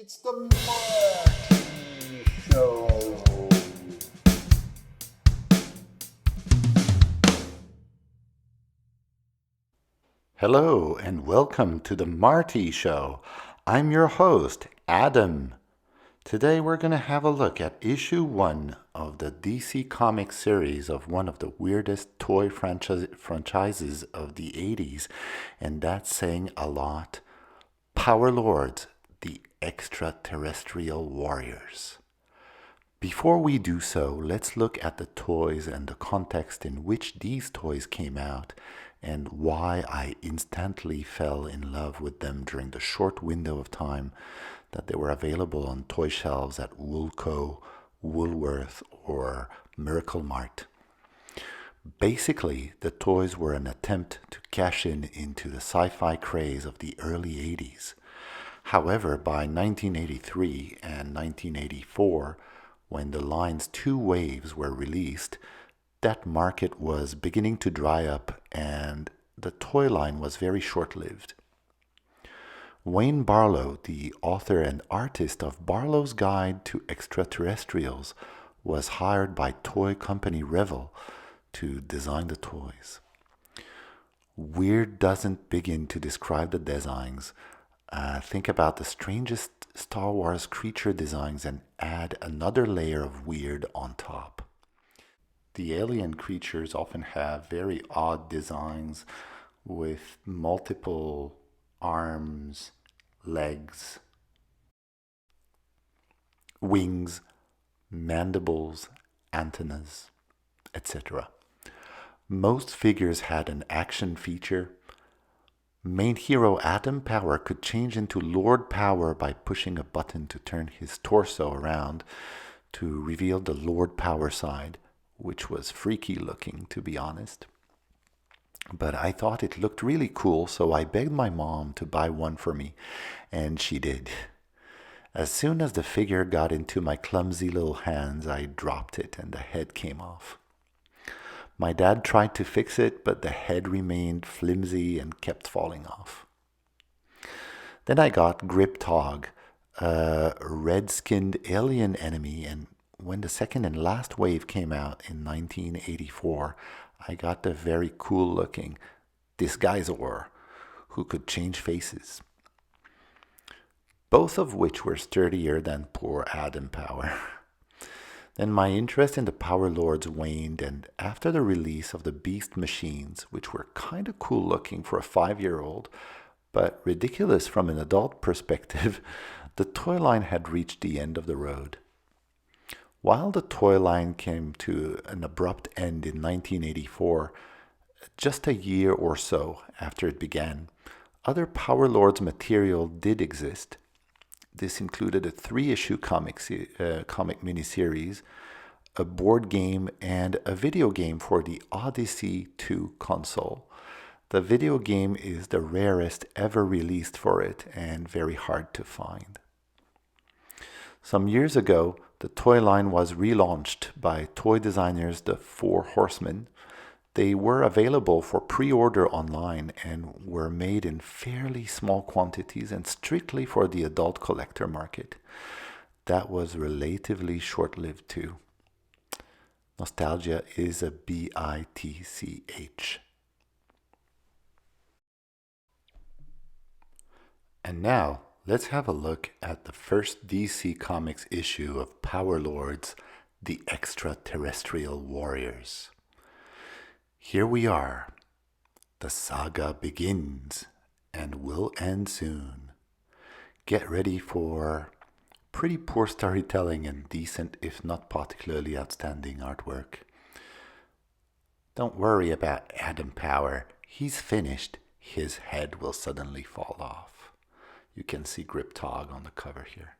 It's the Marty Show. Hello and welcome to the Marty Show. I'm your host, Adam. Today we're going to have a look at issue 1 of the DC Comics series of one of the weirdest toy franchises of the 80s, and that's saying a lot. Power Lords, the Extraterrestrial Warriors. Before we do so, let's look at the toys and the context in which these toys came out and why I instantly fell in love with them during the short window of time that they were available on toy shelves at Woolco, Woolworth, or Miracle Mart. Basically, the toys were an attempt to cash in into the sci-fi craze of the early 80s. However, by 1983 and 1984, when the line's two waves were released, that market was beginning to dry up and the toy line was very short-lived. Wayne Barlow, the author and artist of Barlow's Guide to Extraterrestrials, was hired by toy company Revell to design the toys. Weird doesn't begin to describe the designs. Think about the strangest Star Wars creature designs and add another layer of weird on top. The alien creatures often have very odd designs with multiple arms, legs, wings, mandibles, antennas, etc. Most figures had an action feature. Main hero Adam Power could change into Lord Power by pushing a button to turn his torso around to reveal the Lord Power side, which was freaky looking, to be honest. But I thought it looked really cool, so I begged my mom to buy one for me, and she did. As soon as the figure got into my clumsy little hands, I dropped it and the head came off. My dad tried to fix it, but the head remained flimsy and kept falling off. Then I got Grip Tog, a red-skinned alien enemy, and when the second and last wave came out in 1984, I got the very cool-looking Disguisaur, who could change faces. Both of which were sturdier than poor Adam Power. Then my interest in the Power Lords waned, and after the release of the Beast machines, which were kind of cool looking for a 5-year-old, but ridiculous from an adult perspective, the toy line had reached the end of the road. While the toy line came to an abrupt end in 1984, just a year or so after it began, other Power Lords material did exist. This included a 3-issue comic miniseries, a board game, and a video game for the Odyssey 2 console. The video game is the rarest ever released for it and very hard to find. Some years ago, the toy line was relaunched by toy designers the Four Horsemen. They were available for pre-order online and were made in fairly small quantities and strictly for the adult collector market. That was relatively short-lived too. Nostalgia is a bitch. And now, let's have a look at the first DC Comics issue of Power Lords, the Extraterrestrial Warriors. Here we are. The saga begins and will end soon. Get ready for pretty poor storytelling and decent, if not particularly outstanding artwork. Don't worry about Adam Power. He's finished. His head will suddenly fall off. You can see Grip Tog on the cover here.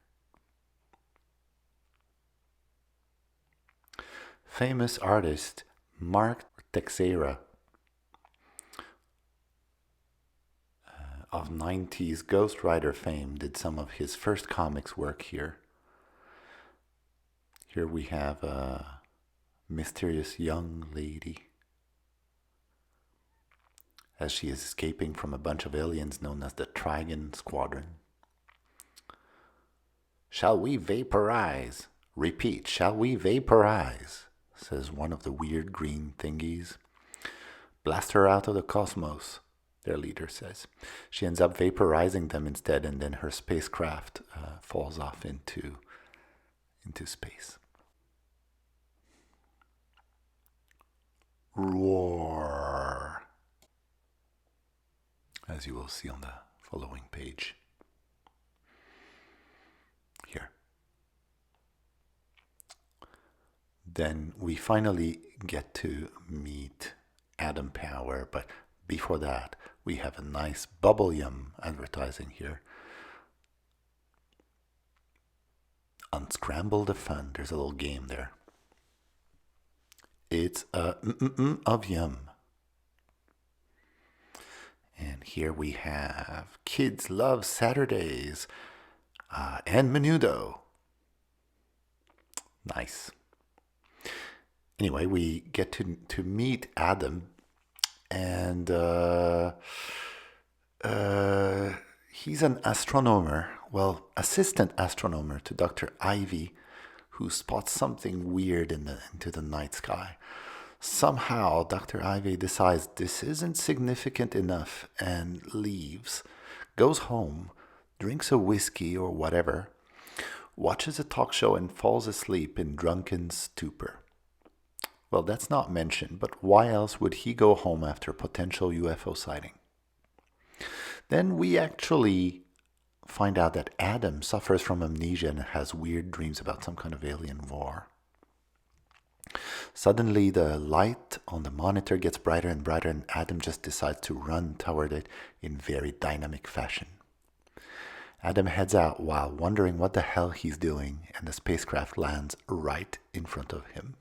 Famous artist Mark Texeira of 90s Ghost Rider fame did some of his first comics work here. Here we have a mysterious young lady as she is escaping from a bunch of aliens known as the Trigon Squadron. Shall we vaporize? Repeat, shall we vaporize? Says one of the weird green thingies. Blast her out of the cosmos, their leader says. She ends up vaporizing them instead, and then her spacecraft falls off into space. Roar, as you will see on the following page. Here. Then we finally get to meet Adam Power, but before that, we have a nice bubble yum advertising here. Unscramble the fun. There's a little game there. It's a of yum. And here we have Kids Love Saturdays and Menudo. Nice. Anyway, we get to meet Adam, and he's an astronomer, well, assistant astronomer to Dr. Ivy, who spots something weird into the night sky. Somehow, Dr. Ivy decides this isn't significant enough and leaves, goes home, drinks a whiskey or whatever, watches a talk show and falls asleep in drunken stupor. Well, that's not mentioned, but why else would he go home after a potential UFO sighting? Then we actually find out that Adam suffers from amnesia and has weird dreams about some kind of alien war. Suddenly, the light on the monitor gets brighter and brighter, and Adam just decides to run toward it in very dynamic fashion. Adam heads out while wondering what the hell he's doing, and the spacecraft lands right in front of him.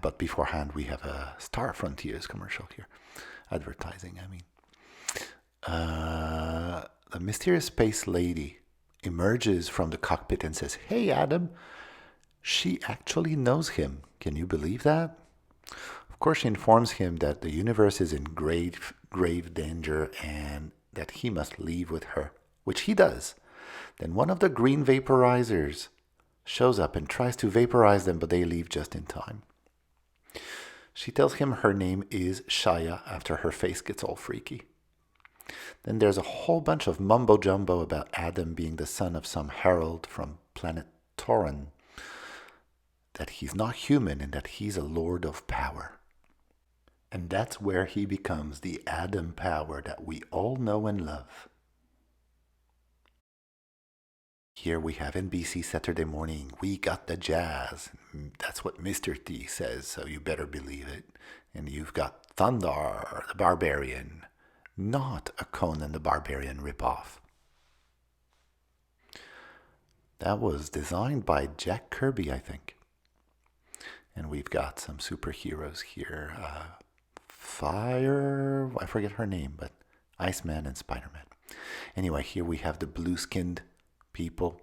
But beforehand, we have a Star Frontiers commercial here. Advertising, I mean. The mysterious space lady emerges from the cockpit and says, "Hey, Adam." She actually knows him. Can you believe that? Of course, she informs him that the universe is in grave danger and that he must leave with her, which he does. Then one of the green vaporizers shows up and tries to vaporize them, but they leave just in time. She tells him her name is Shaya after her face gets all freaky. Then there's a whole bunch of mumbo-jumbo about Adam being the son of some herald from planet Toran, that he's not human and that he's a lord of power. And that's where he becomes the Adam Power that we all know and love. Here we have NBC Saturday morning. We got the jazz. That's what Mr. T says, so you better believe it. And you've got Thundar, the Barbarian. Not a Conan the Barbarian ripoff. That was designed by Jack Kirby, I think. And we've got some superheroes here. Fire, I forget her name, but Iceman and Spider-Man. Anyway, here we have the blue-skinned people.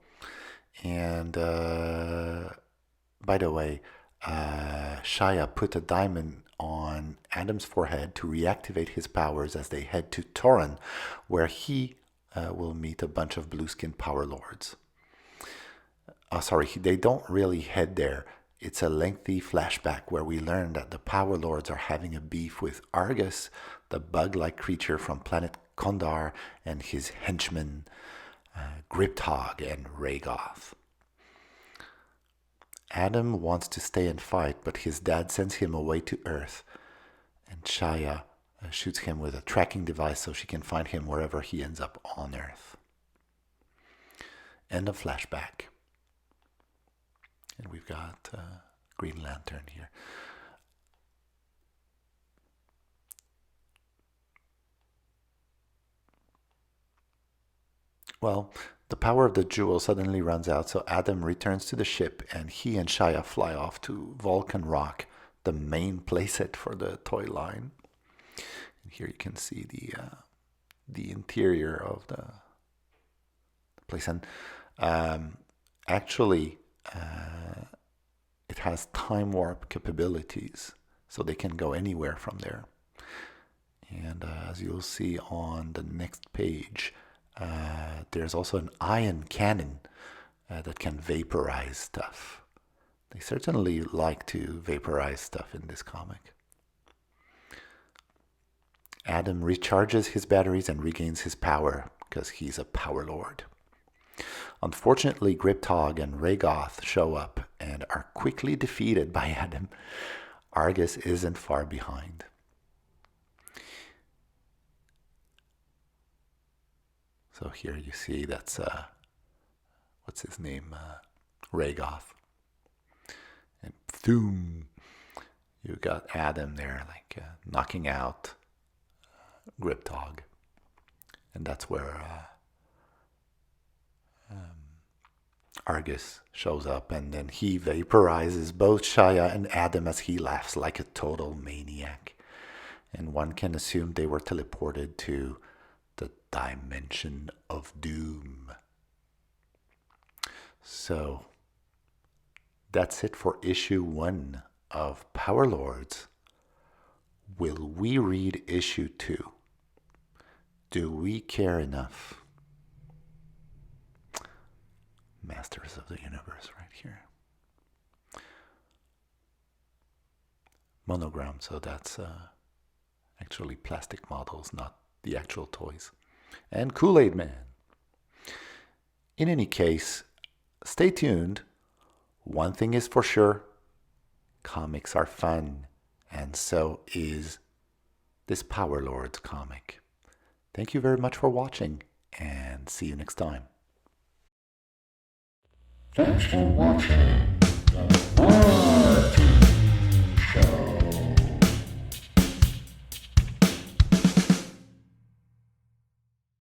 And by the way, Shia put a diamond on Adam's forehead to reactivate his powers as they head to Toran, where he will meet a bunch of blue-skinned power lords. They don't really head there. It's a lengthy flashback where we learn that the Power Lords are having a beef with Argus, the bug-like creature from planet Kondar, and his henchmen, Griptog and Rhaegoth. Adam wants to stay and fight, but his dad sends him away to Earth, and Shia shoots him with a tracking device so she can find him wherever he ends up on Earth. End of flashback. And we've got Green Lantern here. Well, the power of the jewel suddenly runs out, so Adam returns to the ship, and he and Shia fly off to Vulcan Rock, the main playset for the toy line. And here you can see the interior of the place. And actually, it has time warp capabilities, so they can go anywhere from there. And as you'll see on the next page, there's also an ion cannon that can vaporize stuff. They certainly like to vaporize stuff in this comic. Adam recharges his batteries and regains his power because he's a power lord. Unfortunately, Griptog and Rhaegoth show up and are quickly defeated by Adam. Argus isn't far behind. So here you see that's, what's his name? Rhaegoth. And boom, you got Adam there, like knocking out Griptog. And that's where Argus shows up, and then he vaporizes both Shia and Adam as he laughs like a total maniac. And one can assume they were teleported to the dimension of doom. So that's it for issue 1 of Power Lords. Will we read issue 2? Do we care enough? Masters of the Universe right here. Monogram, so that's actually plastic models, not the actual toys. And Kool-Aid Man. In any case, stay tuned. One thing is for sure, comics are fun, and so is this Power Lords comic. Thank you very much for watching, and see you next time. Thanks for watching.